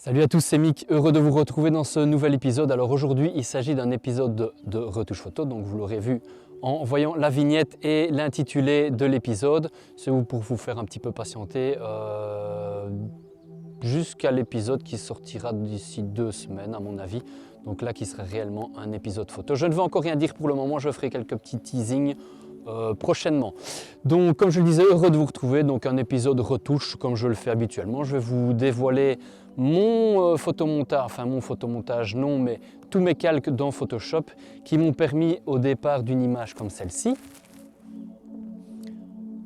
Salut à tous, c'est Mick, heureux de vous retrouver dans ce nouvel épisode. Alors aujourd'hui, il s'agit d'un épisode de retouche photo, donc vous l'aurez vu en voyant la vignette et l'intitulé de l'épisode. C'est pour vous faire un petit peu patienter jusqu'à l'épisode qui sortira d'ici 2 semaines à mon avis. Donc là qui sera réellement un épisode photo. Je ne vais encore rien dire pour le moment, je ferai quelques petits teasings prochainement. Donc comme je le disais, heureux de vous retrouver, donc un épisode retouche comme je le fais habituellement. Je vais vous dévoiler mon photomontage non, mais tous mes calques dans Photoshop qui m'ont permis au départ d'une image comme celle-ci.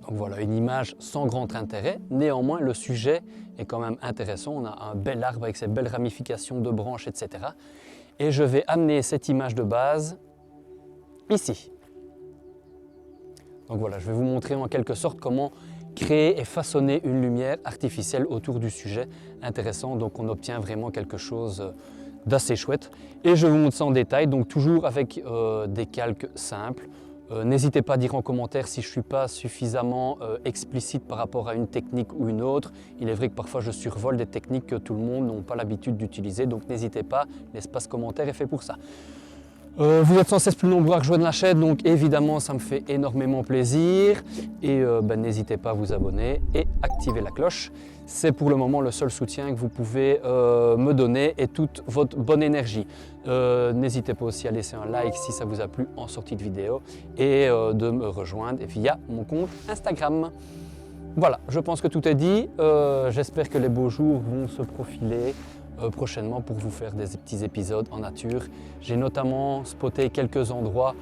Donc voilà, une image sans grand intérêt, néanmoins le sujet est quand même intéressant. On a un bel arbre avec ses belles ramifications de branches, etc. Et je vais amener cette image de base ici. Donc voilà, je vais vous montrer en quelque sorte comment créer et façonner une lumière artificielle autour du sujet intéressant. Donc on obtient vraiment quelque chose d'assez chouette. Et je vous montre ça en détail, donc toujours avec des calques simples. N'hésitez pas à dire en commentaire si je ne suis pas suffisamment explicite par rapport à une technique ou une autre. Il est vrai que parfois je survole des techniques que tout le monde n'a pas l'habitude d'utiliser, donc n'hésitez pas, l'espace commentaire est fait pour ça. Vous êtes sans cesse plus nombreux à rejoindre la chaîne, donc évidemment ça me fait énormément plaisir. Et n'hésitez pas à vous abonner et activer la cloche. C'est pour le moment le seul soutien que vous pouvez me donner et toute votre bonne énergie. N'hésitez pas aussi à laisser un like si ça vous a plu en sortie de vidéo et de me rejoindre via mon compte Instagram. Voilà, je pense que tout est dit. J'espère que les beaux jours vont se profiler prochainement pour vous faire des petits épisodes en nature. J'ai notamment spoté quelques endroits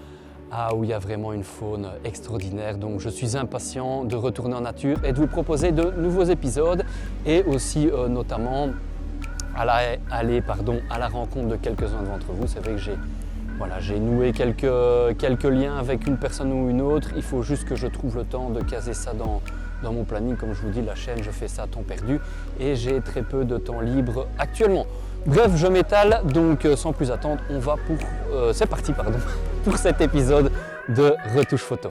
où il y a vraiment une faune extraordinaire, donc je suis impatient de retourner en nature et de vous proposer de nouveaux épisodes et aussi notamment aller à la rencontre de quelques-uns d'entre vous. C'est vrai que j'ai noué quelques liens avec une personne ou une autre. Il faut juste que je trouve le temps de caser ça dans mon planning. Comme je vous dis, la chaîne, je fais ça à temps perdu et j'ai très peu de temps libre actuellement. Bref, je m'étale, donc sans plus attendre, c'est parti pour cet épisode de retouche photo.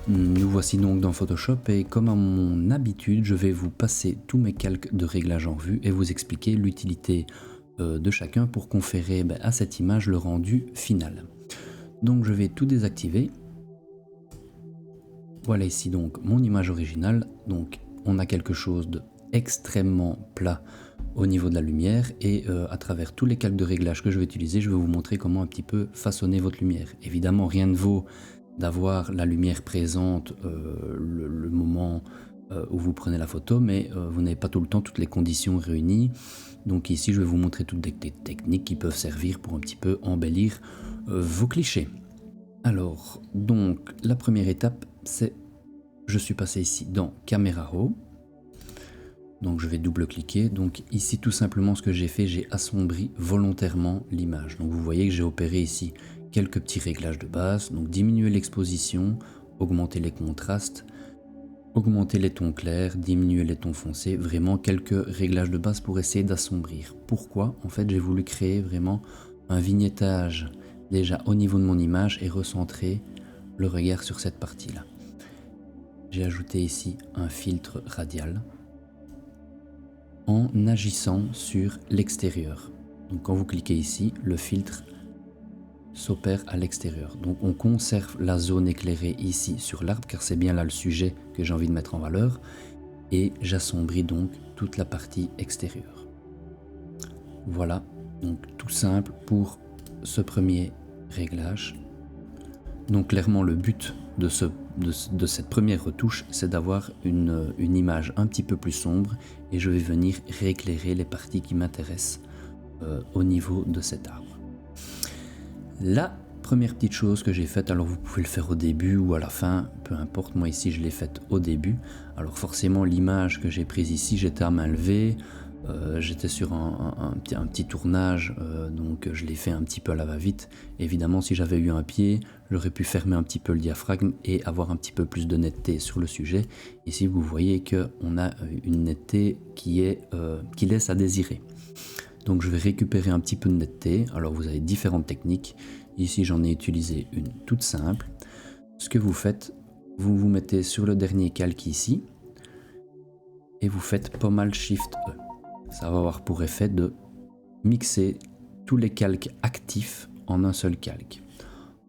Nous voici donc dans Photoshop et comme à mon habitude, je vais vous passer tous mes calques de réglage en vue et vous expliquer l'utilité de chacun pour conférer à cette image le rendu final. Donc je vais tout désactiver. Voilà ici donc mon image originale. Donc on a quelque chose d'extrêmement plat au niveau de la lumière et à travers tous les calques de réglage que je vais utiliser, je vais vous montrer comment un petit peu façonner votre lumière. Évidemment, rien ne vaut d'avoir la lumière présente le moment où vous prenez la photo, mais vous n'avez pas tout le temps toutes les conditions réunies. Donc ici, je vais vous montrer toutes des techniques qui peuvent servir pour un petit peu embellir vos clichés. Alors, donc, la première étape, c'est je suis passé ici dans Camera Raw. Donc je vais double-cliquer. Donc ici, tout simplement, ce que j'ai fait, j'ai assombri volontairement l'image. Donc vous voyez que j'ai opéré ici quelques petits réglages de base, donc diminuer l'exposition, augmenter les contrastes, augmenter les tons clairs, diminuer les tons foncés, vraiment quelques réglages de base pour essayer d'assombrir. Pourquoi ? En fait, j'ai voulu créer vraiment un vignettage déjà au niveau de mon image et recentrer le regard sur cette partie-là. J'ai ajouté ici un filtre radial en agissant sur l'extérieur. Donc quand vous cliquez ici, le filtre s'opère à l'extérieur. Donc on conserve la zone éclairée ici sur l'arbre car c'est bien là le sujet que j'ai envie de mettre en valeur et j'assombris donc toute la partie extérieure. Voilà, donc tout simple pour ce premier réglage. Donc clairement le but de cette première retouche, c'est d'avoir une image un petit peu plus sombre et je vais venir rééclairer les parties qui m'intéressent au niveau de cet arbre. La première petite chose que j'ai faite, alors vous pouvez le faire au début ou à la fin, peu importe, moi ici je l'ai faite au début. Alors forcément l'image que j'ai prise ici, j'étais à main levée, J'étais sur un petit tournage, donc je l'ai fait un petit peu à la va-vite. Évidemment, si j'avais eu un pied, j'aurais pu fermer un petit peu le diaphragme et avoir un petit peu plus de netteté sur le sujet. Ici, vous voyez qu'on a une netteté qui laisse à désirer. Donc je vais récupérer un petit peu de netteté. Alors vous avez différentes techniques. Ici, j'en ai utilisé une toute simple. Ce que vous faites, vous vous mettez sur le dernier calque ici et vous faites Pommel Shift E. Ça va avoir pour effet de mixer tous les calques actifs en un seul calque.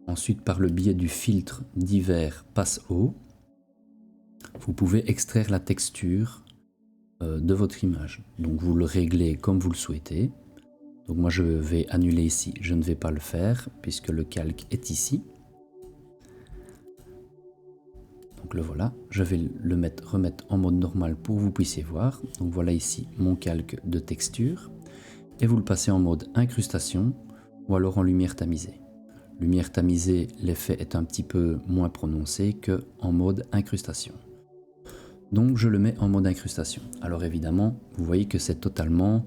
Ensuite, par le biais du filtre divers passe-haut, vous pouvez extraire la texture de votre image. Donc vous le réglez comme vous le souhaitez. Donc moi je vais annuler ici, je ne vais pas le faire puisque le calque est ici. Donc le voilà, je vais le remettre en mode normal pour que vous puissiez voir. Donc voilà ici mon calque de texture. Et vous le passez en mode incrustation ou alors en lumière tamisée. Lumière tamisée, l'effet est un petit peu moins prononcé que en mode incrustation. Donc je le mets en mode incrustation. Alors évidemment, vous voyez que c'est totalement,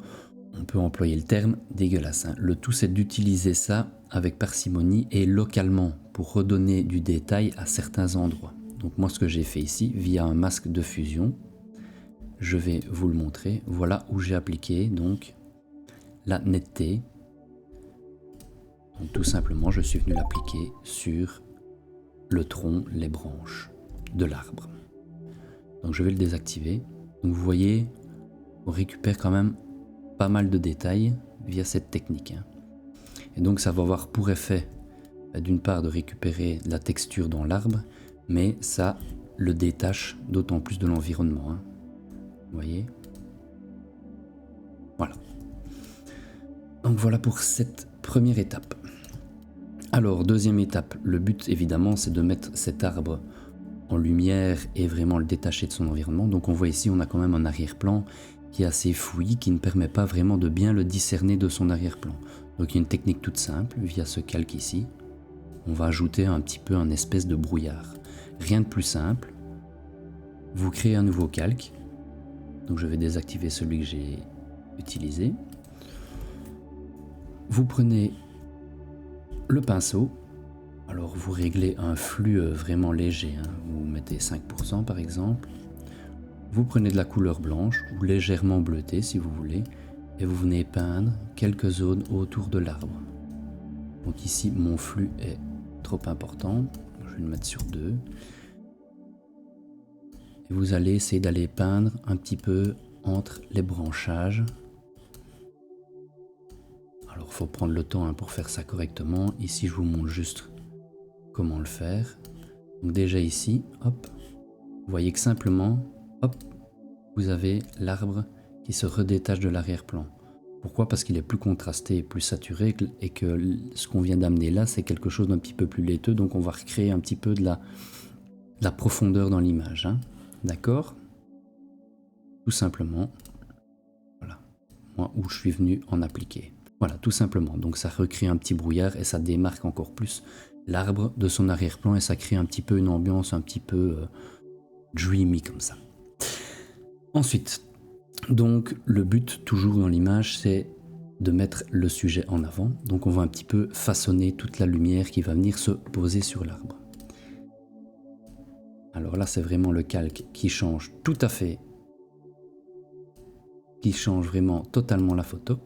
on peut employer le terme, dégueulasse. Le tout c'est d'utiliser ça avec parcimonie et localement pour redonner du détail à certains endroits. Donc moi ce que j'ai fait ici, via un masque de fusion, je vais vous le montrer. Voilà où j'ai appliqué donc la netteté. Donc tout simplement, je suis venu l'appliquer sur le tronc, les branches de l'arbre. Donc je vais le désactiver. Donc vous voyez, on récupère quand même pas mal de détails via cette technique. Et donc ça va avoir pour effet d'une part de récupérer la texture dans l'arbre, mais ça le détache d'autant plus de l'environnement. Vous voyez? Voilà. Donc voilà pour cette première étape. Alors deuxième étape, le but évidemment c'est de mettre cet arbre en lumière et vraiment le détacher de son environnement. Donc on voit ici on a quand même un arrière-plan qui est assez fouillis, qui ne permet pas vraiment de bien le discerner de son arrière-plan. Donc il y a une technique toute simple, via ce calque ici, on va ajouter un petit peu un espèce de brouillard. Rien de plus simple, vous créez un nouveau calque, donc je vais désactiver celui que j'ai utilisé. Vous prenez le pinceau, alors vous réglez un flux vraiment léger, vous mettez 5% par exemple. Vous prenez de la couleur blanche ou légèrement bleutée si vous voulez et vous venez peindre quelques zones autour de l'arbre. Donc ici mon flux est trop important, je vais le mettre sur 2. Et vous allez essayer d'aller peindre un petit peu entre les branchages. Alors il faut prendre le temps pour faire ça correctement. Ici je vous montre juste comment le faire. Donc déjà ici, hop, vous voyez que simplement, hop, vous avez l'arbre qui se redétache de l'arrière-plan. Pourquoi? Parce qu'il est plus contrasté et plus saturé et que ce qu'on vient d'amener là, c'est quelque chose d'un petit peu plus laiteux. Donc on va recréer un petit peu de la profondeur dans l'image. D'accord? Tout simplement, voilà, moi où je suis venu en appliquer. Voilà, tout simplement. Donc ça recrée un petit brouillard et ça démarque encore plus l'arbre de son arrière-plan et ça crée un petit peu une ambiance un petit peu dreamy comme ça. Ensuite, donc le but toujours dans l'image, c'est de mettre le sujet en avant. Donc on va un petit peu façonner toute la lumière qui va venir se poser sur l'arbre. Alors là, c'est vraiment le calque qui change tout à fait, qui change vraiment totalement la photo.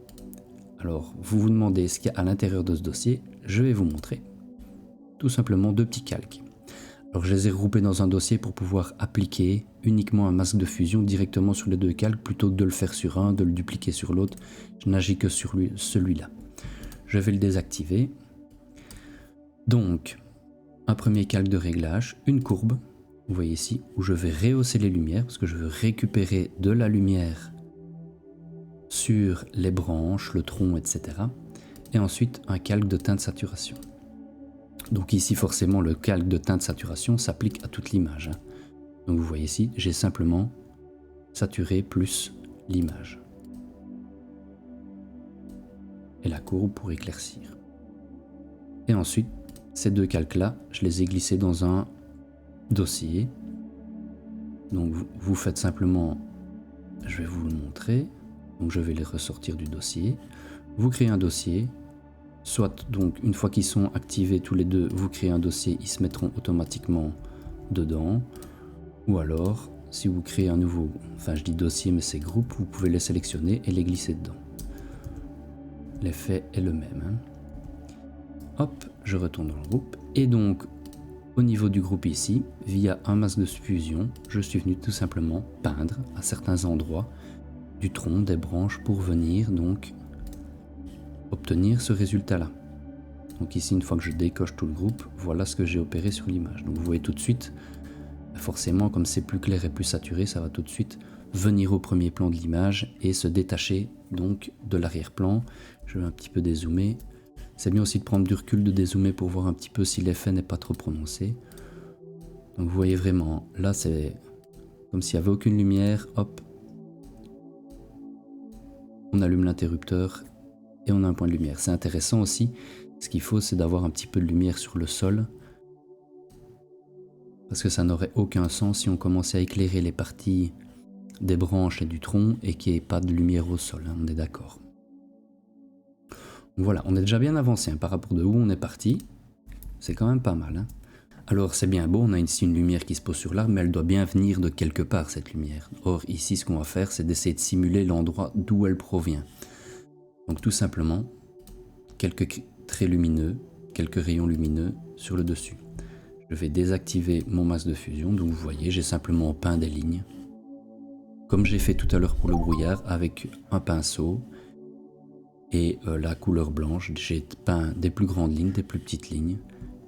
Alors, vous vous demandez ce qu'il y a à l'intérieur de ce dossier, je vais vous montrer. Tout simplement 2 petits calques. Alors, je les ai regroupés dans un dossier pour pouvoir appliquer uniquement un masque de fusion directement sur les 2 calques plutôt que de le faire sur un, de le dupliquer sur l'autre. Je n'agis que sur celui-là. Je vais le désactiver. Donc, un premier calque de réglage, une courbe, vous voyez ici, où je vais rehausser les lumières parce que je veux récupérer de la lumière sur les branches, le tronc, etc. Et ensuite un calque de teinte saturation. Donc ici forcément le calque de teinte saturation s'applique à toute l'image. Donc vous voyez ici, j'ai simplement saturé plus l'image. Et la courbe pour éclaircir. Et ensuite, ces 2 calques-là, je les ai glissés dans un dossier. Donc vous faites simplement, je vais vous le montrer. Donc je vais les ressortir du dossier. Vous créez un dossier, soit donc une fois qu'ils sont activés tous les deux, vous créez un dossier, ils se mettront automatiquement dedans. Ou alors, si vous créez un nouveau, enfin je dis dossier mais c'est groupe, vous pouvez les sélectionner et les glisser dedans. L'effet est le même. Hein. Hop, je retourne dans le groupe. Et donc, au niveau du groupe ici, via un masque de fusion, je suis venu tout simplement peindre à certains endroits du tronc, des branches, pour venir donc obtenir ce résultat-là. Donc ici, une fois que je décoche tout le groupe, voilà ce que j'ai opéré sur l'image. Donc vous voyez tout de suite, forcément, comme c'est plus clair et plus saturé, ça va tout de suite venir au premier plan de l'image et se détacher donc de l'arrière-plan. Je vais un petit peu dézoomer. C'est bien aussi de prendre du recul, de dézoomer pour voir un petit peu si l'effet n'est pas trop prononcé. Donc vous voyez vraiment, là c'est comme s'il n'y avait aucune lumière, hop. On allume l'interrupteur et on a un point de lumière. C'est intéressant aussi, ce qu'il faut c'est d'avoir un petit peu de lumière sur le sol. Parce que ça n'aurait aucun sens si on commençait à éclairer les parties des branches et du tronc et qu'il n'y ait pas de lumière au sol, hein, on est d'accord. Voilà, on est déjà bien avancé hein, par rapport de où on est parti. C'est quand même pas mal. Hein. Alors c'est bien beau, on a ici une lumière qui se pose sur l'arbre, mais elle doit bien venir de quelque part cette lumière. Or ici ce qu'on va faire c'est d'essayer de simuler l'endroit d'où elle provient. Donc tout simplement, quelques traits lumineux, quelques rayons lumineux sur le dessus. Je vais désactiver mon masque de fusion, donc vous voyez j'ai simplement peint des lignes. Comme j'ai fait tout à l'heure pour le brouillard avec un pinceau. Et la couleur blanche, j'ai peint des plus grandes lignes, des plus petites lignes.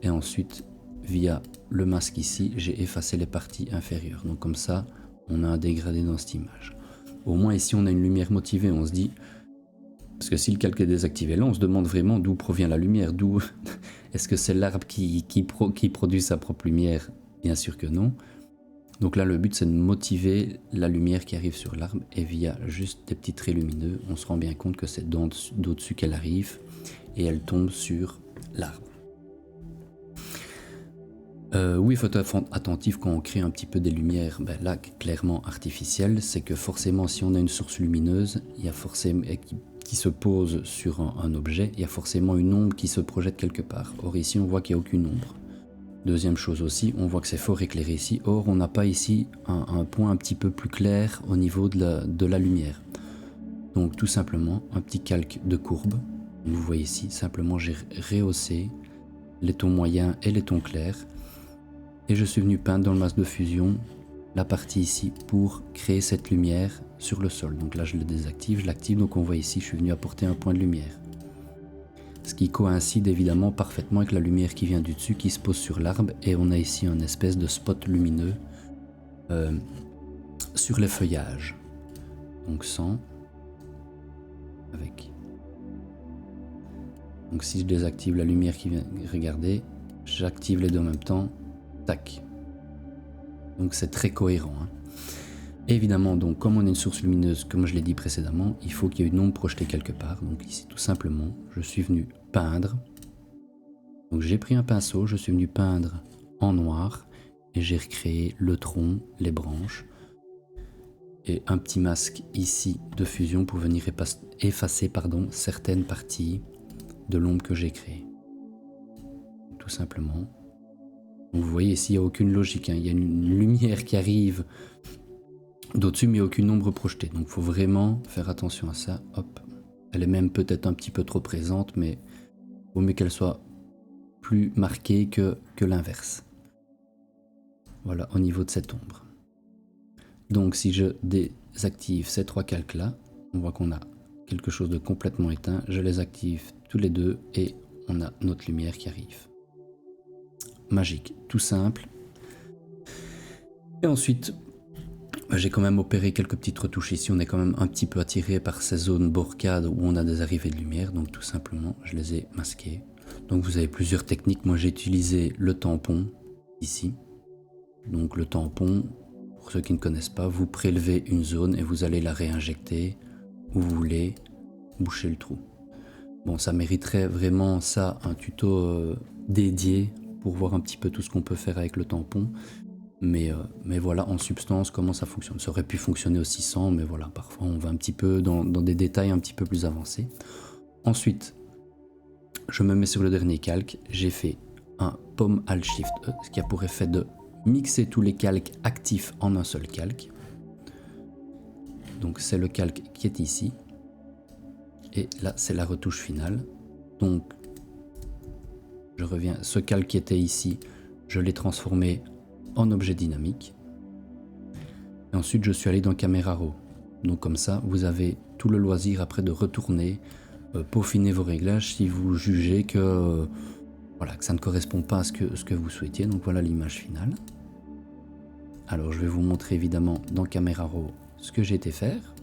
Et ensuite, via le masque ici, j'ai effacé les parties inférieures. Donc comme ça, on a un dégradé dans cette image. Au moins ici, on a une lumière motivée. On se dit, parce que si le calque est désactivé là, on se demande vraiment d'où provient la lumière. D'où est-ce que c'est l'arbre qui produit sa propre lumière? Bien sûr que non. Donc là, le but, c'est de motiver la lumière qui arrive sur l'arbre et via juste des petits traits lumineux, on se rend bien compte que c'est d'au-dessus qu'elle arrive et elle tombe sur l'arbre. Oui, il faut être attentif quand on crée un petit peu des lumières, là, clairement artificielles, c'est que forcément, si on a une source lumineuse, il y a forcément, qui se pose sur un objet, il y a forcément une ombre qui se projette quelque part. Or ici, on voit qu'il n'y a aucune ombre. Deuxième chose aussi, on voit que c'est fort éclairé ici, or on n'a pas ici un point un petit peu plus clair au niveau de la lumière. Donc tout simplement un petit calque de courbe, vous voyez ici, simplement j'ai rehaussé les tons moyens et les tons clairs, et je suis venu peindre dans le masque de fusion la partie ici pour créer cette lumière sur le sol. Donc là je le désactive, je l'active, donc on voit ici je suis venu apporter un point de lumière. Ce qui coïncide évidemment parfaitement avec la lumière qui vient du dessus, qui se pose sur l'arbre, et on a ici un espèce de spot lumineux sur les feuillages. Donc sans, avec. Donc si je désactive la lumière qui vient, regardez, j'active les deux en même temps, tac. Donc c'est très cohérent. Hein. Évidemment, donc comme on a une source lumineuse, comme je l'ai dit précédemment, il faut qu'il y ait une ombre projetée quelque part. Donc ici, tout simplement, je suis venu peindre. Donc j'ai pris un pinceau, je suis venu peindre en noir et j'ai recréé le tronc, les branches et un petit masque ici de fusion pour venir effacer certaines parties de l'ombre que j'ai créée. Tout simplement. Donc vous voyez ici, il n'y a aucune logique. Hein. Il y a une lumière qui arrive d'au-dessus, mais aucune ombre projetée. Donc il faut vraiment faire attention à ça. Hop. Elle est même peut-être un petit peu trop présente, mais il vaut mieux qu'elle soit plus marquée que l'inverse. Voilà, au niveau de cette ombre. Donc si je désactive ces trois calques-là, on voit qu'on a quelque chose de complètement éteint. Je les active tous les deux et on a notre lumière qui arrive. Magique, tout simple. Et ensuite, j'ai quand même opéré quelques petites retouches ici. On est quand même un petit peu attiré par ces zones borcades où on a des arrivées de lumière. Donc tout simplement, je les ai masquées. Donc vous avez plusieurs techniques. Moi j'ai utilisé le tampon ici. Donc le tampon, pour ceux qui ne connaissent pas, vous prélevez une zone et vous allez la réinjecter où vous voulez, boucher le trou. Bon, ça mériterait vraiment ça, un tuto dédié pour voir un petit peu tout ce qu'on peut faire avec le tampon. Mais voilà en substance comment ça fonctionne. Ça aurait pu fonctionner aussi sans, mais voilà, parfois on va un petit peu dans des détails un petit peu plus avancés. Ensuite, je me mets sur le dernier calque, j'ai fait un Pomme Alt Shift E, ce qui a pour effet de mixer tous les calques actifs en un seul calque. Donc c'est le calque qui est ici. Et là c'est la retouche finale. Donc je reviens, ce calque qui était ici, je l'ai transformé en objet dynamique. Et ensuite je suis allé dans Camera Raw. Donc comme ça vous avez tout le loisir après de retourner, peaufiner vos réglages si vous jugez que, voilà, que ça ne correspond pas à ce que vous souhaitiez. Donc voilà l'image finale. Alors je vais vous montrer évidemment dans Camera Raw ce que j'ai été faire.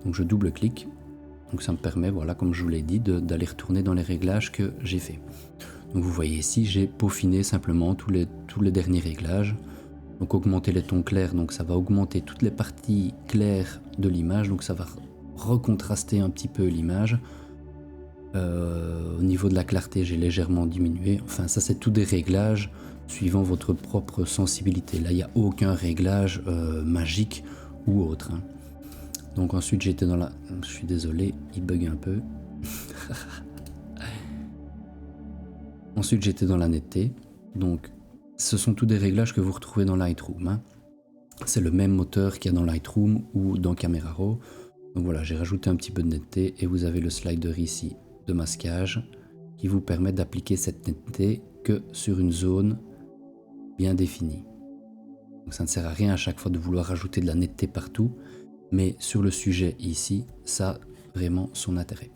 Donc je double-clique. Donc ça me permet, voilà, comme je vous l'ai dit, d'aller retourner dans les réglages que j'ai fait. Donc vous voyez ici, j'ai peaufiné simplement tous les derniers réglages. Donc augmenter les tons clairs, donc ça va augmenter toutes les parties claires de l'image, donc ça va recontraster un petit peu l'image. Au niveau de la clarté, j'ai légèrement diminué. Enfin, ça c'est tout des réglages suivant votre propre sensibilité. Là, il n'y a aucun réglage magique ou autre, hein. Donc ensuite j'étais dans la... Je suis désolé, il bug un peu. Ensuite j'étais dans la netteté. Donc ce sont tous des réglages que vous retrouvez dans Lightroom, hein. C'est le même moteur qu'il y a dans Lightroom ou dans Camera Raw. Donc voilà, j'ai rajouté un petit peu de netteté et vous avez le slider ici de masquage qui vous permet d'appliquer cette netteté que sur une zone bien définie. Donc ça ne sert à rien à chaque fois de vouloir rajouter de la netteté partout. Mais sur le sujet ici, ça a vraiment son intérêt.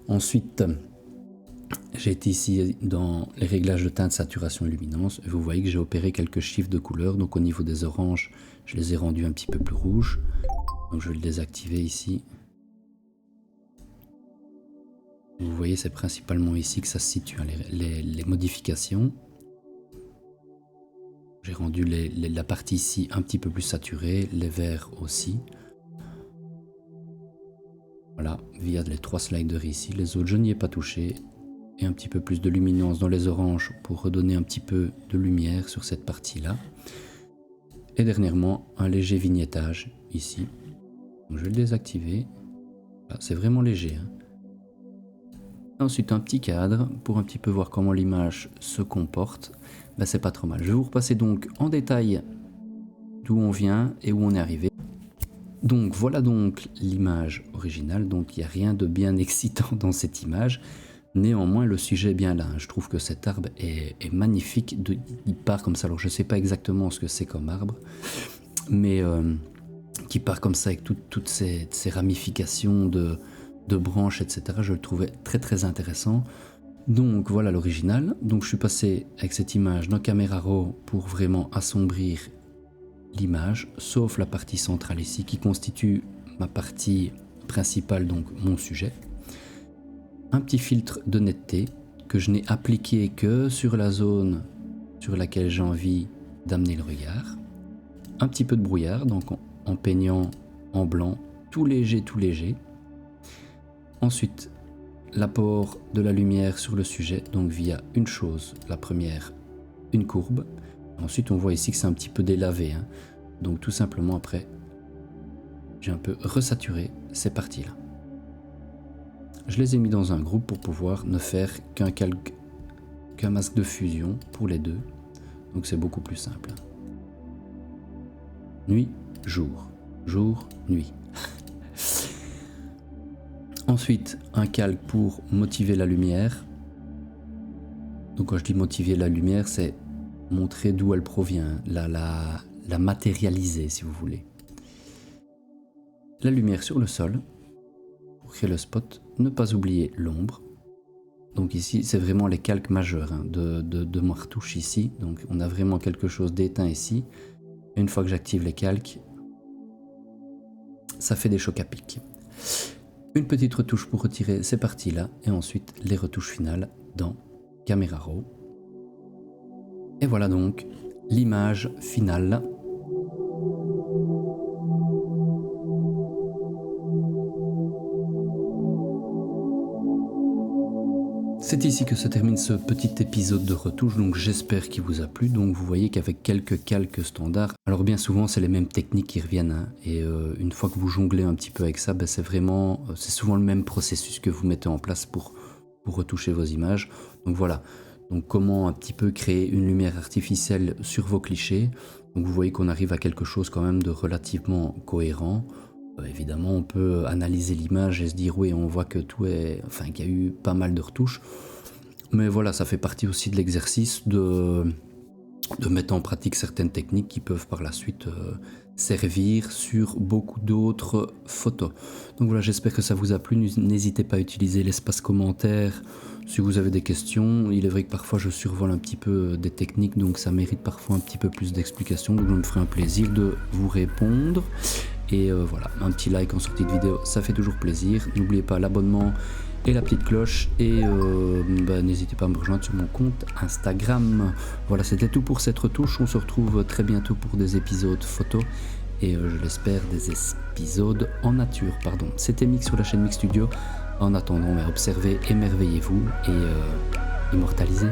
Ensuite, j'ai été ici dans les réglages de teinte, saturation et luminance. Et vous voyez que j'ai opéré quelques chiffres de couleurs. Donc au niveau des oranges, je les ai rendus un petit peu plus rouges. Donc je vais le désactiver ici. Vous voyez, c'est principalement ici que ça se situe, hein, les modifications. J'ai rendu la partie ici un petit peu plus saturée, les verts aussi. Voilà, via les 3 sliders ici, les autres je n'y ai pas touché. Et un petit peu plus de luminance dans les oranges pour redonner un petit peu de lumière sur cette partie-là. Et dernièrement, un léger vignettage ici. Donc je vais le désactiver. C'est vraiment léger, hein. Ensuite un petit cadre pour un petit peu voir comment l'image se comporte. C'est pas trop mal. Je vais vous repasser donc en détail d'où on vient et où on est arrivé. Donc voilà donc l'image originale, donc il n'y a rien de bien excitant dans cette image. Néanmoins le sujet est bien là, je trouve que cet arbre est magnifique, il part comme ça, alors je ne sais pas exactement ce que c'est comme arbre, mais qui part comme ça avec toutes ces ramifications de branches, etc. Je le trouvais très très intéressant. Donc voilà l'original, donc je suis passé avec cette image dans Camera Raw pour vraiment assombrir l'image, sauf la partie centrale ici qui constitue ma partie principale, donc mon sujet. Un petit filtre de netteté que je n'ai appliqué que sur la zone sur laquelle j'ai envie d'amener le regard. Un petit peu de brouillard, donc en peignant en blanc, tout léger, tout léger. Ensuite, l'apport de la lumière sur le sujet, donc via une chose, la première, une courbe. Ensuite, on voit ici que c'est un petit peu délavé, hein. Donc tout simplement après, j'ai un peu resaturé ces parties-là. Je les ai mis dans un groupe pour pouvoir ne faire qu'un masque de fusion pour les deux. Donc c'est beaucoup plus simple. Nuit, jour. Jour, nuit. Ensuite, un calque pour motiver la lumière. Donc quand je dis motiver la lumière, c'est montrer d'où elle provient, la matérialiser si vous voulez. La lumière sur le sol, pour créer le spot, ne pas oublier l'ombre. Donc ici, c'est vraiment les calques majeurs, hein, de ma retouche ici. Donc on a vraiment quelque chose d'éteint ici. Et une fois que j'active les calques, ça fait des chocs à pic. Une petite retouche pour retirer ces parties-là, et ensuite les retouches finales dans Camera Raw. Et voilà donc l'image finale. C'est ici que se termine ce petit épisode de retouche, donc j'espère qu'il vous a plu. Donc vous voyez qu'avec quelques calques standards, alors bien souvent c'est les mêmes techniques qui reviennent, hein, et une fois que vous jonglez un petit peu avec ça, c'est souvent le même processus que vous mettez en place pour retoucher vos images. Donc voilà, donc comment un petit peu créer une lumière artificielle sur vos clichés. Donc vous voyez qu'on arrive à quelque chose quand même de relativement cohérent. Évidemment, on peut analyser l'image et se dire oui, on voit que qu'il y a eu pas mal de retouches. Mais voilà, ça fait partie aussi de l'exercice de mettre en pratique certaines techniques qui peuvent par la suite servir sur beaucoup d'autres photos. Donc voilà, j'espère que ça vous a plu. N'hésitez pas à utiliser l'espace commentaire si vous avez des questions. Il est vrai que parfois je survole un petit peu des techniques, donc ça mérite parfois un petit peu plus d'explications. Donc je me ferai un plaisir de vous répondre. Et voilà, un petit like en sortie de vidéo, ça fait toujours plaisir. N'oubliez pas l'abonnement et la petite cloche. Et n'hésitez pas à me rejoindre sur mon compte Instagram. Voilà, c'était tout pour cette retouche. On se retrouve très bientôt pour des épisodes photos. Et je l'espère, des épisodes en nature. C'était Mix sur la chaîne Mix Studio. En attendant, observez, émerveillez-vous et immortalisez.